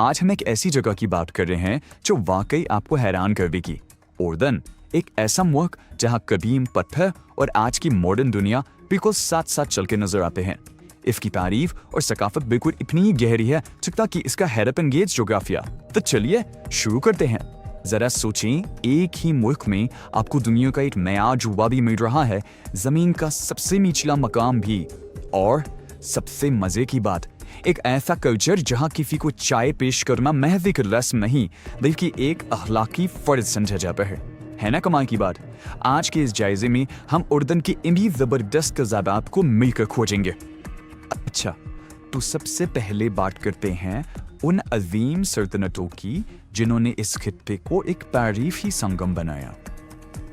आज हम एक ऐसी जगह की बात कर रहे हैं जो वाकई आपको हैरान कर देगी। उर्दन, एक ऐसा मुल्क जहां कदीम पत्थर और आज की मॉडर्न दुनिया बिल्कुल साथ साथ चल के नजर आते हैं। इसकी तारीफ और सकाफत बिल्कुल इतनी गहरी है चिकता कि इसका हैरत अंगेज जोग्राफिया। तो चलिए शुरू करते हैं। जरा सोचें, एक ही मुल्क में आपको दुनिया का एक नया जुबा भी मिल रहा है, जमीन का सबसे निचला मकाम भी, और सबसे मजे की बात, एक ऐसा कल्चर जहां किसी को चाय पेश करना महज एक रस्म नहीं बल्कि एक अखलाकी फर्ज समझा जाता है ना कमाल की बात। आज के इस जायजे में हम उर्दन की इन्हीं जबरदस्त कज़ाबात को मिलकर खोजेंगे। अच्छा, तो सबसे पहले बात करते हैं उन अजीम सल्तनतों की जिन्होंने इस खित्ते को एक तारीफी संगम बनाया।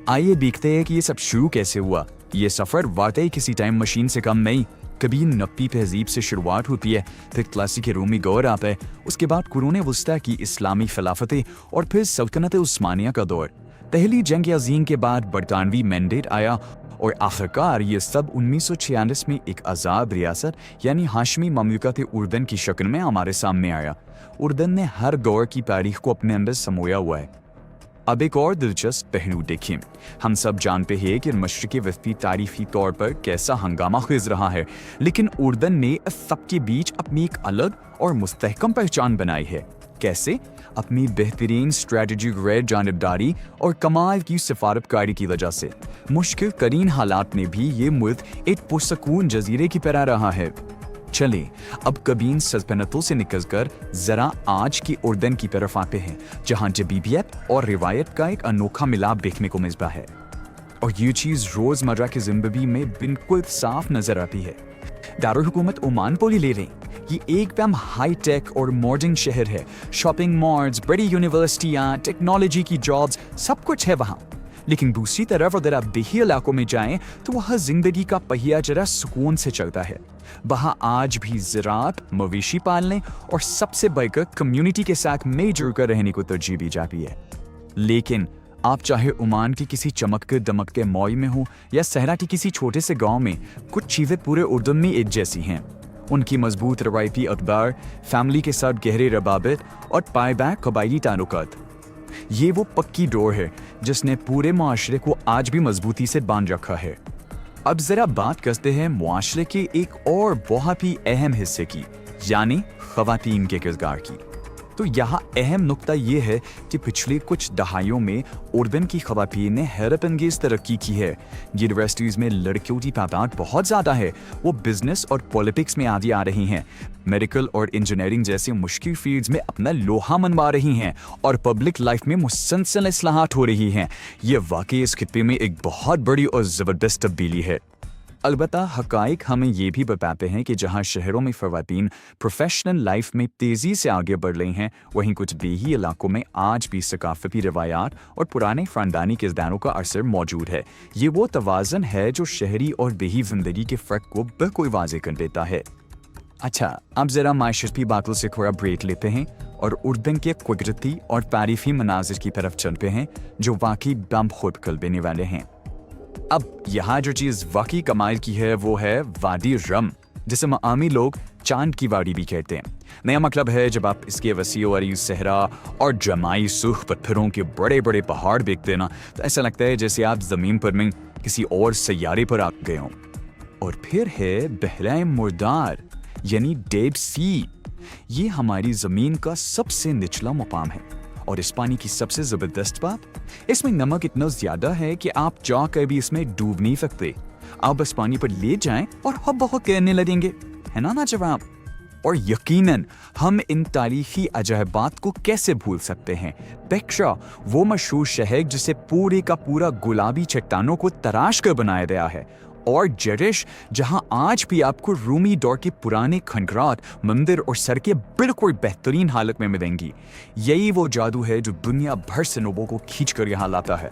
आइए देखते हैं कि ये सब शुरू कैसे हुआ। ये सफर वाकई किसी टाइम मशीन से कम नहीं। कभी नब्बी तहजीब से शुरुआत होती है, फिर क्लासिक रूमी दौर आता है, उसके बाद कुरूने वस्ता की इस्लामी खिलाफतें और फिर सल्तनत उस्मानिया का दौर। पहली जंग अज़ीम के बाद बरतानवी मैंडेट आया और आखिरकार ये सब 1946 में एक आज़ाद रियासत यानी हाशमी ममलकत उर्दन की शक्ल में हमारे सामने आया। उर्दन ने हर दौर की तारीख को अपने अंदर समोया हुआ है। अब एक और दिलचस्प पहलू देखें। हम सब जानते हैं कि मशरिक़ी वस्ती तारीखी तौर पर कैसा हंगामा खेज रहा है, लेकिन उर्दन ने सबके बीच अपनी एक अलग और मुस्तहकम पहचान बनाई है। कैसे? अपनी बेहतरीन स्ट्रेटजी, गैर जानिबदारी और कमाल की सिफारतकारी की वजह से। मुश्किल तरीन हालात में भी ये मुल्क एक पुरसकून जजीरे की तरह रहा है। चले अब कबीन सल्तनतों से निकलकर जरा आज की उर्दन की तरफ आते हैं, जहां जदीदियत और रिवायत का एक अनोखा मिलाप देखने को मिलता है, और ये चीज रोजमर्रा की जिंदगी में बिल्कुल साफ नजर आती है। दारुल हुकूमत ओमान को ही ले लें, ये एकदम हाई टेक और मॉडर्न शहर है। शॉपिंग मॉल्स, बड़ी यूनिवर्सिटियां, टेक्नोलॉजी की जॉब्स, सब कुछ है वहाँ। लेकिन दूसरी तरफ अगर आप देही इलाकों में जाएं तो वहाँ जिंदगी का पहिया जरा सुकून से चलता है। वहाँ आज भी ज़राअत, मवेशी पालने और सबसे बढ़कर कम्युनिटी के साथ मिलजुल कर रहने को तरजीह दी जाती है। लेकिन आप चाहे ओमान की किसी चमकते दमकते मॉल में हो या सहरा के किसी छोटे से गांव में, कुछ चीज़ें पूरे उर्दन में एक जैसी हैं। उनकी मजबूत रवायती अखबार, फैमिली के साथ गहरे रबाबत और पायबैक कबायली ताल्लुकात, ये वो पक्की डोर है जिसने पूरे मुआशरे को आज भी मजबूती से बांध रखा है। अब जरा बात करते हैं मुआशरे के एक और बहुत ही अहम हिस्से की, यानी ख़वातीन के किरदार की। तो यहाँ अहम नुक्ता ये है कि पिछले कुछ दहाइयों में उर्दन की ख़वातीन ने हैरत अंगेज तरक्की की है। यूनिवर्सिटीज़ में लड़कियों की तादाद बहुत ज़्यादा है। वो बिजनेस और पॉलिटिक्स में आगे आ रही हैं, मेडिकल और इंजीनियरिंग जैसे मुश्किल फील्ड्स में अपना लोहा मनवा रही हैं, और पब्लिक लाइफ में मुसलसल इस्लाहात हो रही हैं। ये वाकई इस खित्ते में एक बहुत बड़ी और ज़बरदस्त तब्दीली है। अलबत्ता हक़ाइक़ हमें ये भी बताते हैं कि जहाँ शहरों में ख़वातीन प्रोफेशनल लाइफ में तेज़ी से आगे बढ़ रही हैं, वहीं कुछ देही इलाकों में आज भी सकाफ़ती रवायात और पुराने ख़ानदानी किरदारों का असर मौजूद है। ये वो तवाज़न है जो शहरी और देही ज़िंदगी के फ़र्क को बिल्कुल वाज़ेह कर देता है। अच्छा, अब ज़रा माशरती बातों से थोड़ा ब्रेक लेते हैं और उर्दन के कुदरती और तारीफ़ी मनाज़िर की तरफ चलते हैं जो वाकई दम खुद कल देने वाले हैं। अब यहाँ जो चीज़ वाकई कमाल की है वो है वादी रम, जिसे मकामी लोग चांद की वादी भी कहते हैं। नया मतलब है जब आप इसके वसी और सहरा और जमाई सुर्ख पत्थरों के बड़े बड़े पहाड़ देखते ना, तो ऐसा लगता है जैसे आप ज़मीन पर में किसी और सैयारे पर आ गए हों। और फिर है बहराए मुर्दार यानी डेड सी। ये हमारी ज़मीन का सबसे निचला मुकाम है, और इस पानी की सबसे ज़बरदस्त बात, इसमें नमक इतना ज़्यादा है कि आप जाकर भी इसमें डूब नहीं सकते। आप बस पानी पर ले जाएं और हब बहुत कहने लगेंगे, है ना जवाब। और यकीनन हम इन तारीखी अजायबात को कैसे भूल सकते हैं। पेक्शा, वो मशहूर शहर जिसे पूरे का पूरा गुलाबी चट्टानों को तराश कर बनाया गया है, और जरिश, जहां आज भी आपको रूमी दौर के पुराने खंडरात, मंदिर और सड़कें बिल्कुल बेहतरीन हालत में मिलेंगी। यही वो जादू है जो दुनिया भर से लोगों को खींच कर यहाँ लाता है।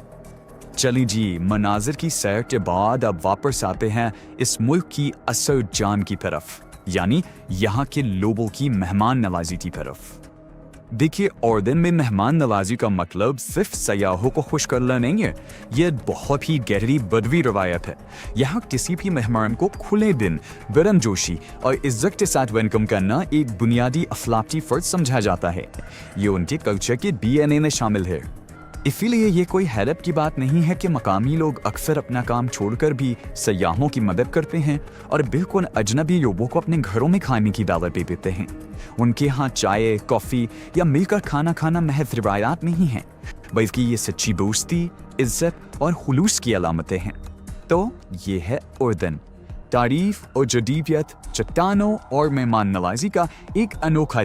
चलिए जी, मनाजिर की सैर के बाद अब वापस आते हैं इस मुल्क की असल जान की तरफ, यानी यहाँ के लोगों की मेहमान नवाजी की तरफ। देखिए, उर्दन में मेहमान नवाजी का मतलब सिर्फ सयाहों को खुश करना नहीं है। ये बहुत ही गहरी बदवी रवायत है। यहाँ किसी भी मेहमान को खुले दिन, गर्मजोशी और इज्जत के साथ वेलकम करना एक बुनियादी अखलाकी फर्ज समझा जाता है। ये उनके कल्चर के DNA में शामिल है। इसीलिए ये कोई हैरत की बात नहीं है कि मकामी लोग अक्सर अपना काम छोड़कर भी सयाहों की मदद करते हैं और बिल्कुल अजनबी लोगों को अपने घरों में खाने की दावत दे देते हैं। उनके यहाँ चाय, कॉफ़ी या मिलकर खाना खाना महज रिवायात नहीं है, बल्कि ये सच्ची दोस्ती, इज्जत और खुलूस की अलामतें हैं। तो ये है उर्दन, तारीफ और जदीदियत, चट्टानों और मेहमान नवाजी का एक अनोखा